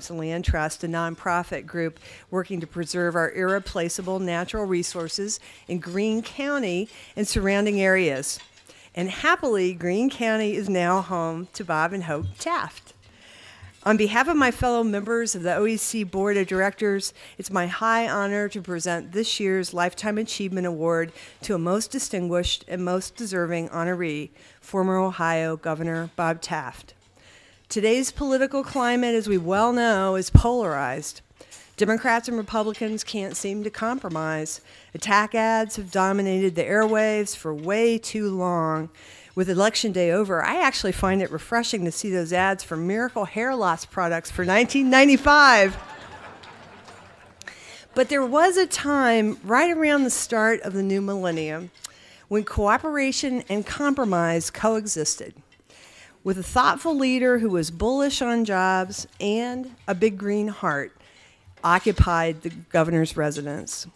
Land Trust, a nonprofit group working to preserve our irreplaceable natural resources in Greene County and surrounding areas. And happily, Greene County is now home to Bob and Hope Taft. On behalf of my fellow members of the OEC Board of Directors, it's my high honor to present this year's Lifetime Achievement Award to a most distinguished and most deserving honoree, former Ohio Governor Bob Taft. Today's political climate, as we well know, is polarized. Democrats and Republicans can't seem to compromise. Attack ads have dominated the airwaves for way too long. With Election Day over, I actually find it refreshing to see those ads for miracle hair loss products for $19.95. But there was a time right around the start of the new millennium when cooperation and compromise coexisted. With a thoughtful leader who was bullish on jobs and a big green heart, occupied the governor's residence.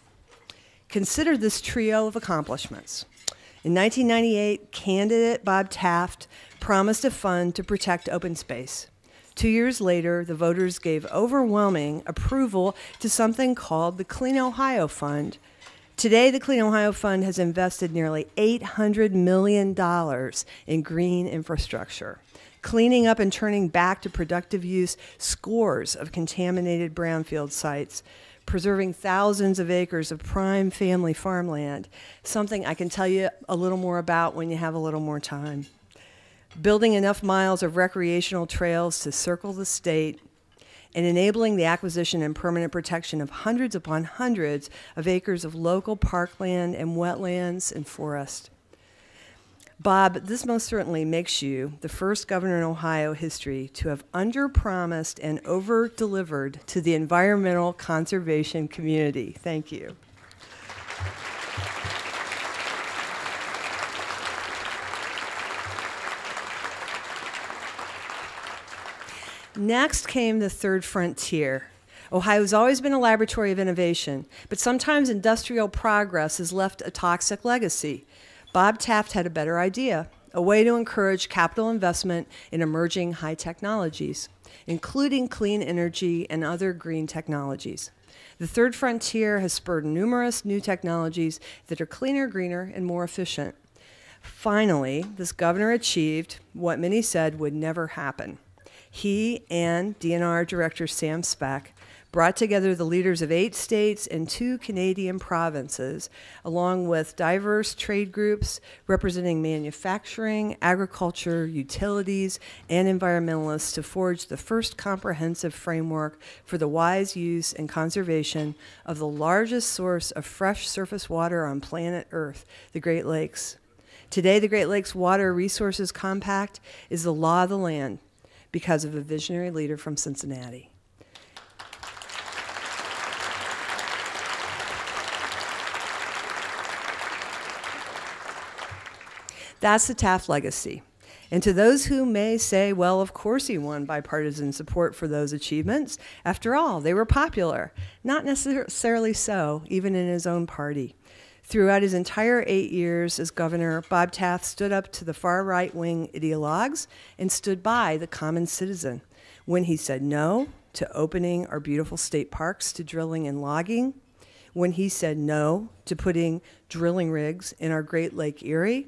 Consider this trio of accomplishments. In 1998, candidate Bob Taft promised a fund to protect open space. 2 years later, the voters gave overwhelming approval to something called the Clean Ohio Fund. Today, the Clean Ohio Fund has invested nearly $800 million in green infrastructure, cleaning up and turning back to productive use scores of contaminated brownfield sites, preserving thousands of acres of prime family farmland, something I can tell you a little more about when you have a little more time. Building enough miles of recreational trails to circle the state, and enabling the acquisition and permanent protection of hundreds upon hundreds of acres of local parkland and wetlands and forest. Bob, this most certainly makes you the first governor in Ohio history to have under-promised and over-delivered to the environmental conservation community. Thank you. Next came the third frontier. Ohio's always been a laboratory of innovation, but sometimes industrial progress has left a toxic legacy. Bob Taft had a better idea, a way to encourage capital investment in emerging high technologies, including clean energy and other green technologies. The third frontier has spurred numerous new technologies that are cleaner, greener, and more efficient. Finally, this governor achieved what many said would never happen. He and DNR Director Sam Speck brought together the leaders of 8 states and 2 Canadian provinces, along with diverse trade groups representing manufacturing, agriculture, utilities, and environmentalists to forge the first comprehensive framework for the wise use and conservation of the largest source of fresh surface water on planet Earth, the Great Lakes. Today, the Great Lakes Water Resources Compact is the law of the land because of a visionary leader from Cincinnati. That's the Taft legacy. And to those who may say, well, of course he won bipartisan support for those achievements. After all, they were popular. Not necessarily so, even in his own party. Throughout his entire 8 years as governor, Bob Taft stood up to the far right-wing ideologues and stood by the common citizen when he said no to opening our beautiful state parks to drilling and logging, when he said no to putting drilling rigs in our Great Lake Erie,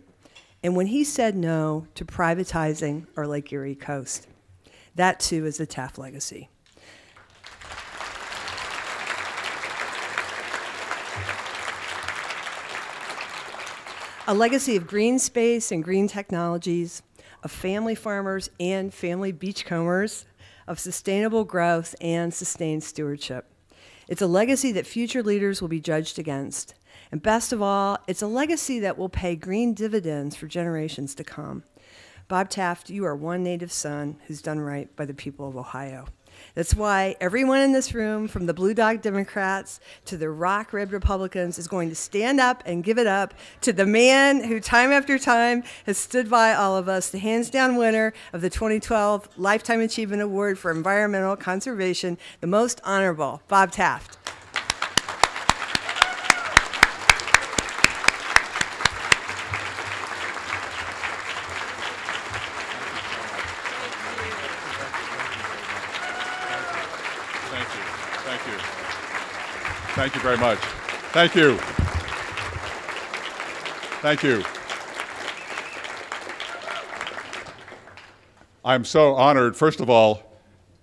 and when he said no to privatizing our Lake Erie coast. That, too, is the Taft legacy. A legacy of green space and green technologies, of family farmers and family beachcombers, of sustainable growth and sustained stewardship. It's a legacy that future leaders will be judged against. And best of all, it's a legacy that will pay green dividends for generations to come. Bob Taft, you are one native son who's done right by the people of Ohio. That's why everyone in this room, from the Blue Dog Democrats to the rock-ribbed Republicans, is going to stand up and give it up to the man who time after time has stood by all of us, the hands-down winner of the 2012 Lifetime Achievement Award for Environmental Conservation, the most honorable, Bob Taft. Thank you very much. Thank you. Thank you. I'm so honored, first of all,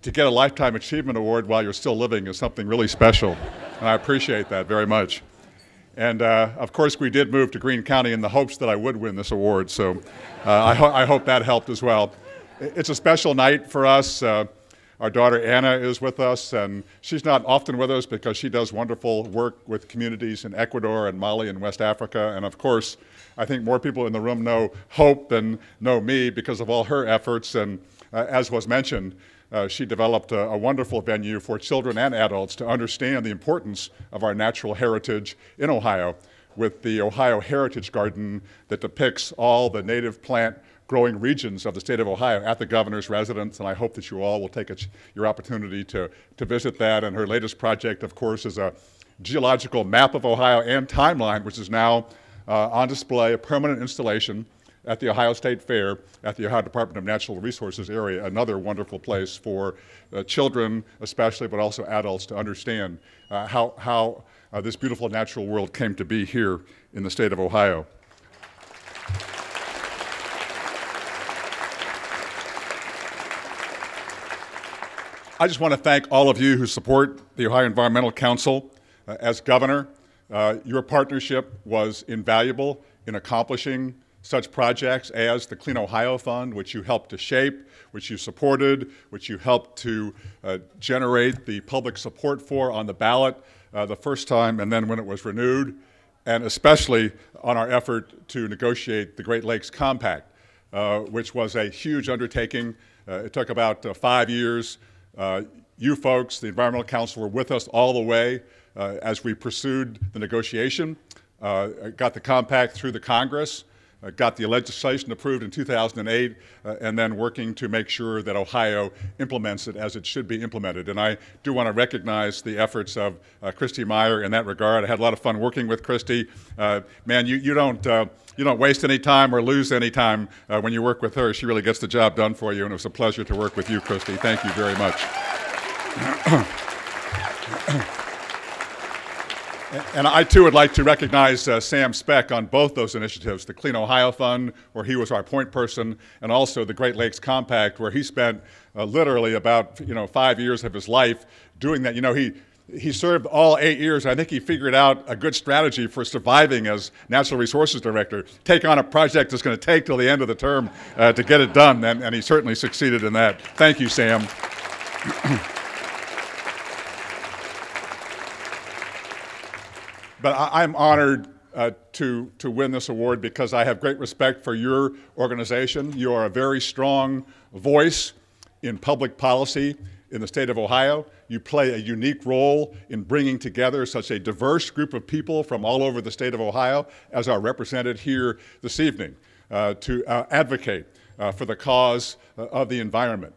to get a Lifetime Achievement Award while you're still living is something really special, and I appreciate that very much. And of course, we did move to Greene County in the hopes that I would win this award, so I hope that helped as well. It's a special night for us. Our daughter Anna is with us, and she's not often with us because she does wonderful work with communities in Ecuador and Mali and West Africa. And of course, I think more people in the room know Hope than know me because of all her efforts. And as was mentioned, she developed a wonderful venue for children and adults to understand the importance of our natural heritage in Ohio with the Ohio Heritage Garden that depicts all the native plant growing regions of the state of Ohio at the governor's residence, and I hope that you all will take your opportunity to visit that. And her latest project, of course, is a geological map of Ohio and timeline, which is now on display, a permanent installation at the Ohio State Fair at the Ohio Department of Natural Resources area, another wonderful place for children especially, but also adults to understand how this beautiful natural world came to be here in the state of Ohio. I just want to thank all of you who support the Ohio Environmental Council. As governor, your partnership was invaluable in accomplishing such projects as the Clean Ohio Fund, which you helped to shape, which you supported, which you helped to generate the public support for on the ballot the first time and then when it was renewed, and especially on our effort to negotiate the Great Lakes Compact, which was a huge undertaking. It took about 5 years. You folks, the Environmental Council, were with us all the way as we pursued the negotiation, got the compact through the Congress, got the legislation approved in 2008, and then working to make sure that Ohio implements it as it should be implemented. And I do want to recognize the efforts of Christy Meyer in that regard. I had a lot of fun working with Christy. Man, you don't waste any time or lose any time when you work with her. She really gets the job done for you, and it was a pleasure to work with you, Christy. Thank you very much. And I, too, would like to recognize Sam Speck on both those initiatives, the Clean Ohio Fund, where he was our point person, and also the Great Lakes Compact, where he spent literally about 5 years of his life doing that. He served all 8 years. I think he figured out a good strategy for surviving as Natural Resources Director. Take on a project that's going to take till the end of the term to get it done, and he certainly succeeded in that. Thank you, Sam. But I'm honored to win this award because I have great respect for your organization. You are a very strong voice in public policy in the state of Ohio. You play a unique role in bringing together such a diverse group of people from all over the state of Ohio as are represented here this evening to advocate for the cause of the environment.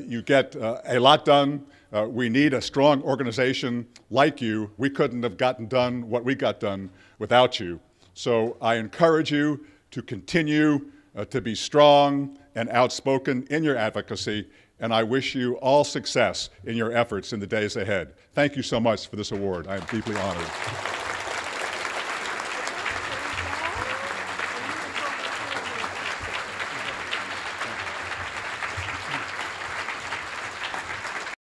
You get a lot done. We need a strong organization like you. We couldn't have gotten done what we got done without you. So I encourage you to continue to be strong and outspoken in your advocacy, and I wish you all success in your efforts in the days ahead. Thank you so much for this award. I am deeply honored.